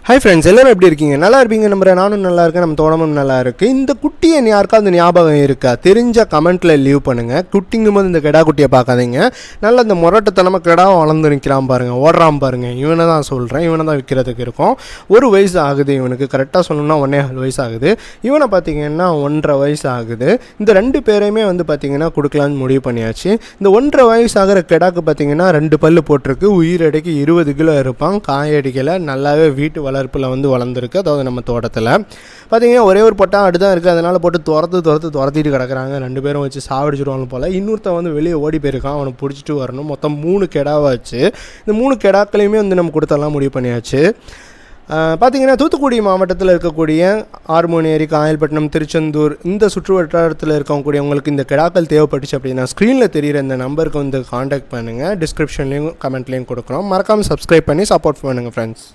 Hi friends, எல்லோரும் எப்படி இருக்கீங்க? நல்லா இருப்பீங்க நம்புறேன். நானும் நல்லா இருக்கேன். நம்ம தோட்டமும் நல்லா இருக்குது. இந்த குட்டியை யாருக்காவது ஞாபகம் இருக்கா? தெரிஞ்ச கமெண்ட்டில் லீவ் பண்ணுங்கள். குட்டிங்கும் போது இந்த கிடா குட்டியை பார்க்காதீங்க. நல்லா இந்த முரட்டத்தனமாக கிடாவை வளர்ந்து நிற்கிறான் பாருங்கள், ஓடுறான் பாருங்கள். இவனை தான் சொல்கிறேன், இவனை தான் விற்கிறதுக்கு இருக்கும். 1 வயசு ஆகுது இவனுக்கு. கரெக்டாக சொல்லணும்னா 1.25 வயசு ஆகுது. இவனை பார்த்தீங்கன்னா 1.5 வயசு ஆகுது. இந்த 2 பேரையுமே வந்து பார்த்தீங்கன்னா கொடுக்கலான்னு முடிவு பண்ணியாச்சு. இந்த 1.5 வயசு ஆகிற கிடாக்கு பார்த்தீங்கன்னா 2 பல்லு போட்டிருக்கு. உயிரடைக்கு 20 கிலோ இருப்பான். காயடிக்கலை, நல்லாவே வீட்டு வளர்ப்பில் வந்து வளர்ந்துருக்கு. அதாவது நம்ம தோட்டத்தில் பார்த்தீங்கன்னா ஒரே ஒரு பொட்டா ஆடு தான் இருக்குது. அதனால் போட்டு துரத்திட்டு கிடக்குறாங்க. 2 பேரும் வச்சு சாவடிச்சிடுவாங்க போல். இன்னொருத்தன் வந்து வெளியே ஓடி போயிருக்கான். அவனை பிடிச்சிட்டு வரணும். மொத்தம் 3 கிடாவாச்சு. இந்த 3 கிடாக்களையுமே வந்து நம்ம கொடுத்தெல்லாம் முடிவு பண்ணியாச்சு. பார்த்திங்கன்னா தூத்துக்குடி மாவட்டத்தில் இருக்கக்கூடிய ஆர்மோனேரி, காயல்பட்டினம், திருச்செந்தூர் இந்த சுற்று வட்டாரத்தில் இருக்கக்கூடியவங்களுக்கு இந்த கிடாக்கள் தேவைப்பட்டுச்சு அப்படின்னா ஸ்க்ரீனில் தெரிகிற இந்த நம்பருக்கு வந்து காண்டாக்ட் பண்ணுங்கள். டிஸ்கிரிப்ஷன்லேயும் கமெண்ட்லேயும் கொடுக்குறோம். மறக்காமல் சப்ஸ்கிரைப் பண்ணி சப்போர்ட் பண்ணுங்கள் ஃப்ரெண்ட்ஸ்.